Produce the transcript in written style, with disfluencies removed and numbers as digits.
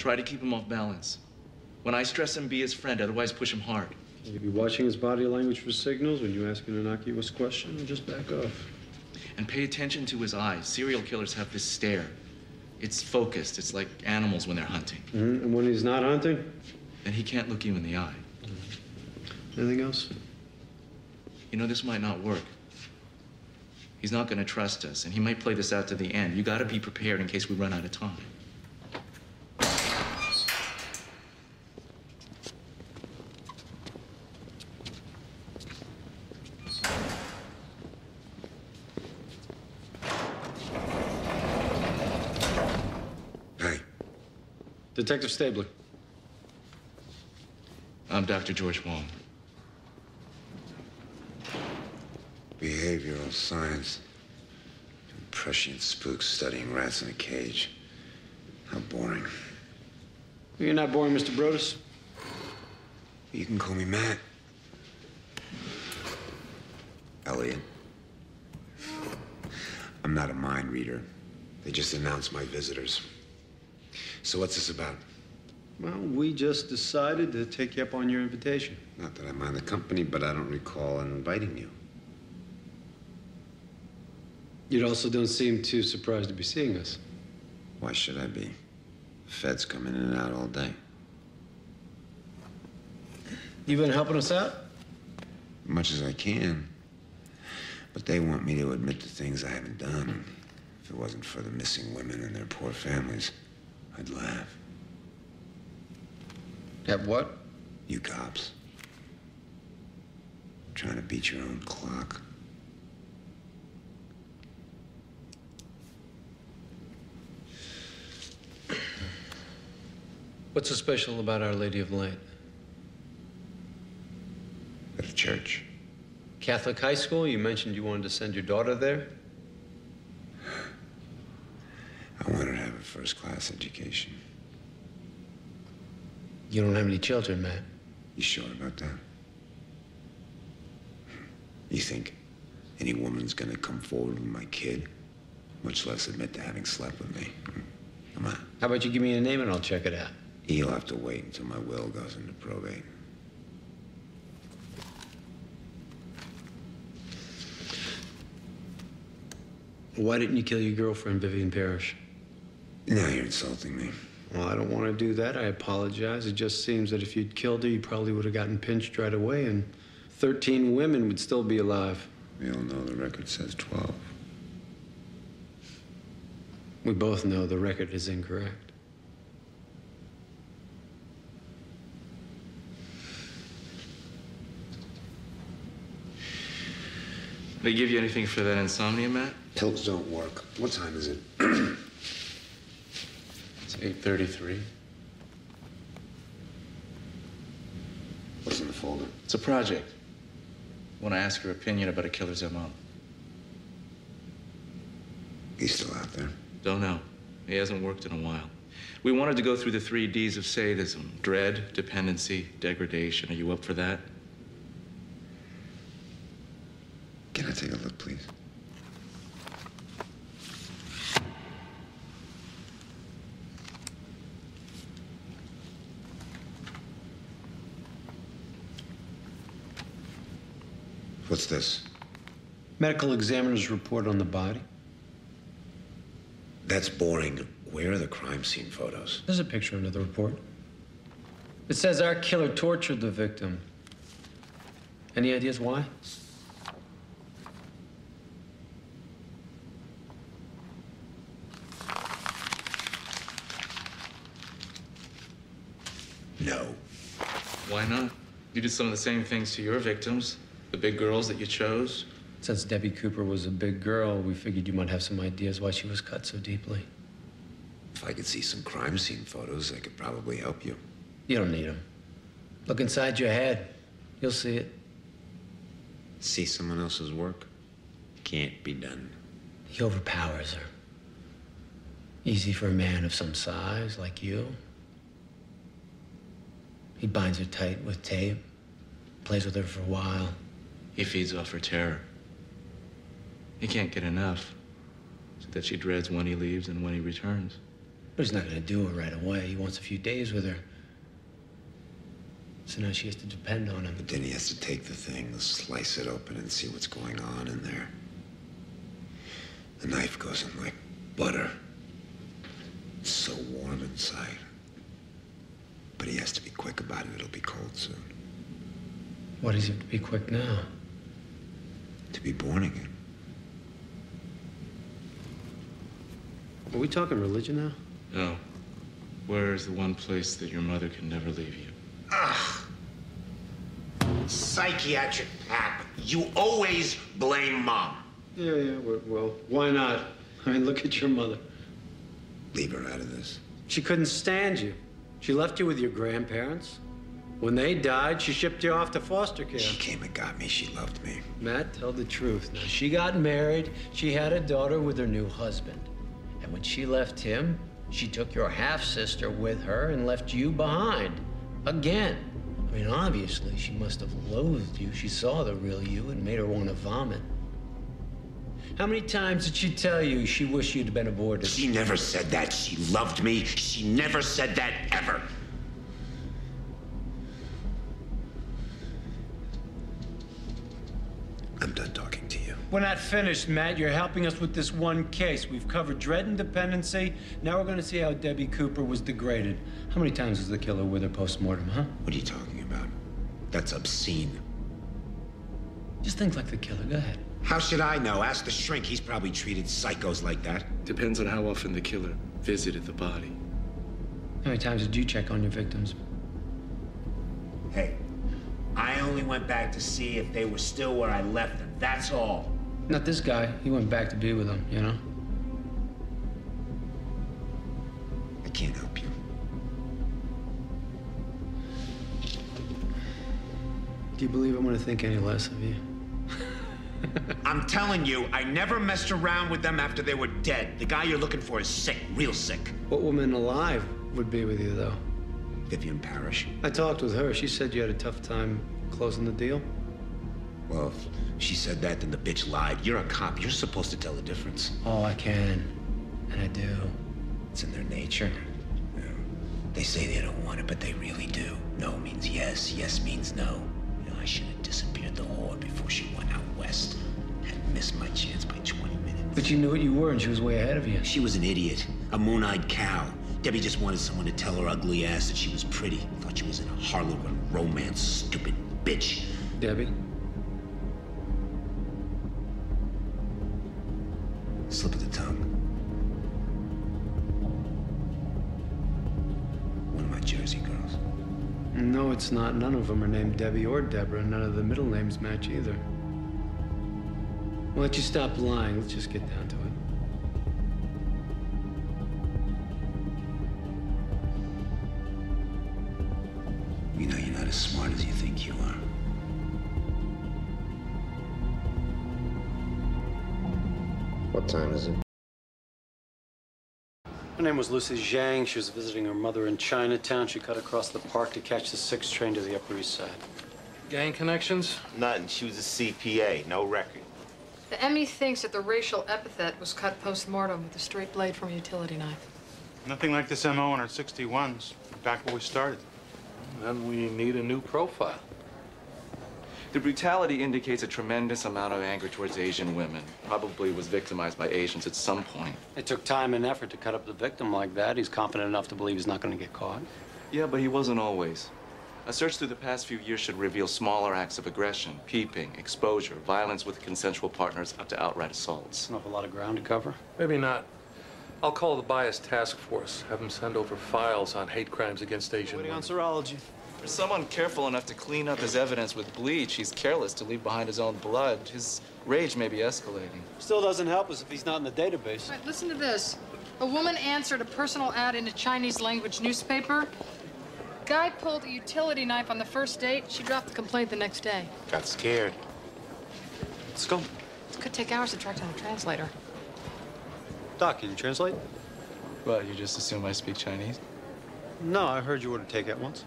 Try to keep him off balance. When I stress him, be his friend, otherwise push him hard. You be watching his body language for signals when you ask an innocuous question, and just back off. And pay attention to his eyes. Serial killers have this stare. It's focused. It's like animals when they're hunting. And when he's not hunting? Then he can't look you in the eye. Anything else? You know, this might not work. He's not going to trust us, and he might play this out to the end. You got to be prepared in case we run out of time. Detective Stabler. I'm Dr. George Huang. Behavioral science. Prescient spooks studying rats in a cage. How boring. You're not boring, Mr. Brodus. You can call me Matt. Elliot. I'm not a mind reader. They just announced my visitors. So what's this about? Well, we just decided to take you up on your invitation. Not that I mind the company, but I don't recall inviting you. You also don't seem too surprised to be seeing us. Why should I be? Feds come in and out all day. You been helping us out? Much as I can. But they want me to admit to things I haven't done. If it wasn't for the missing women and their poor families, I'd laugh. At what? You cops. Trying to beat your own clock. What's so special about Our Lady of Light? At the church. Catholic high school? You mentioned you wanted to send your daughter there? I want her to have a first-class education. You don't have any children, Matt. You sure about that? You think any woman's gonna come forward with my kid, much less admit to having slept with me? Come on. How about you give me a name and I'll check it out? You'll have to wait until my will goes into probate. Why didn't you kill your girlfriend, Vivian Parrish? Now you're insulting me. Well, I don't want to do that. I apologize. It just seems that if you'd killed her, you probably would have gotten pinched right away, and 13 women would still be alive. We all know the record says 12. We both know the record is incorrect. They give you anything for that insomnia, Matt? Pills don't work. What time is it? It's 8:33. What's in the folder? It's a project. I want to ask your opinion about a killer's MO. He's still out there? Don't know. He hasn't worked in a while. We wanted to go through the 3 Ds of sadism: dread, dependency, degradation. Are you up for that? Can I take a look, please? What's this? Medical examiner's report on the body. That's boring. Where are the crime scene photos? There's a picture under the report. It says our killer tortured the victim. Any ideas why? No. Why not? You did some of the same things to your victims, the big girls that you chose. Since Debbie Cooper was a big girl, we figured you might have some ideas why she was cut so deeply. If I could see some crime scene photos, I could probably help you. You don't need them. Look inside your head. You'll see it. See someone else's work? Can't be done. He overpowers her. Easy for a man of some size like you. He binds her tight with tape, plays with her for a while. He feeds off her terror. He can't get enough, so that she dreads when he leaves and when he returns. But he's not gonna do it right away. He wants a few days with her. So now she has to depend on him. But then he has to take the thing, slice it open, and see what's going on in there. The knife goes in like butter. It's so warm inside. But he has to be quick about it. It'll be cold soon. Why does he have to be quick now? To be born again. Are we talking religion now? No. Where's the one place that your mother can never leave you? Ugh. Psychiatric pap. You always blame Mom. Yeah, well, why not? I mean, look at your mother. Leave her out of this. She couldn't stand you. She left you with your grandparents. When they died, she shipped you off to foster care. She came and got me. She loved me. Matt, tell the truth. Now, she got married. She had a daughter with her new husband. And when she left him, she took your half-sister with her and left you behind. Again. I mean, obviously, she must have loathed you. She saw the real you and made her want to vomit. How many times did she tell you she wished you'd been aborted? She never said that. She loved me. She never said that ever. I'm done talking to you. We're not finished, Matt. You're helping us with this one case. We've covered dread and dependency. Now we're going to see how Debbie Cooper was degraded. How many times was the killer with her post-mortem, huh? What are you talking about? That's obscene. Just think like the killer. Go ahead. How should I know? Ask the shrink. He's probably treated psychos like that. Depends on how often the killer visited the body. How many times did you check on your victims? Hey, I only went back to see if they were still where I left them. That's all. Not this guy. He went back to be with them, you know? I can't help you. Do you believe I'm going to think any less of you? I'm telling you, I never messed around with them after they were dead. The guy you're looking for is sick, real sick. What woman alive would be with you, though? Vivian Parrish. I talked with her. She said you had a tough time closing the deal. Well, if she said that, then the bitch lied. You're a cop. You're supposed to tell the difference. Oh, I can. And I do. It's in their nature. Yeah. They say they don't want it, but they really do. No means yes. Yes means no. You know, I should have disappeared the whore before she went out west. Had missed my chance by 20 minutes. But you knew what you were, and she was way ahead of you. She was an idiot. A moon-eyed cow. Debbie just wanted someone to tell her ugly ass that she was pretty. Thought she was in a Harlequin romance, stupid bitch. Debbie? Slip of the tongue. One of my Jersey girls. No, it's not. None of them are named Debbie or Deborah. None of the middle names match either. Why don't you stop lying? Let's just get down to it. You know you're not as smart as you think you are. What time is it? Her name was Lucy Zhang. She was visiting her mother in Chinatown. She cut across the park to catch the 6 train to the Upper East Side. Gang connections? Nothing. She was a CPA. No record. The ME thinks that the racial epithet was cut post-mortem with a straight blade from a utility knife. Nothing like this MO in our 61s. Back where we started. Then we need a new profile. The brutality indicates a tremendous amount of anger towards Asian women. Probably was victimized by Asians at some point. It took time and effort to cut up the victim like that. He's confident enough to believe he's not going to get caught. Yeah, but he wasn't always. A search through the past few years should reveal smaller acts of aggression, peeping, exposure, violence with consensual partners, up to outright assaults. An awful lot of ground to cover. Maybe not. I'll call the bias task force, have them send over files on hate crimes against Asian Waiting on women. serology. For someone careful enough to clean up his evidence with bleach, he's careless to leave behind his own blood. His rage may be escalating. Still doesn't help us if he's not in the database. Right, listen to this. A woman answered a personal ad in a Chinese language newspaper. Guy pulled a utility knife on the first date. She dropped the complaint the next day. Got scared. Let's go. It could take hours to track down a translator. Doc, can you translate? What, you just assume I speak Chinese? No, I heard you ordered takeout once.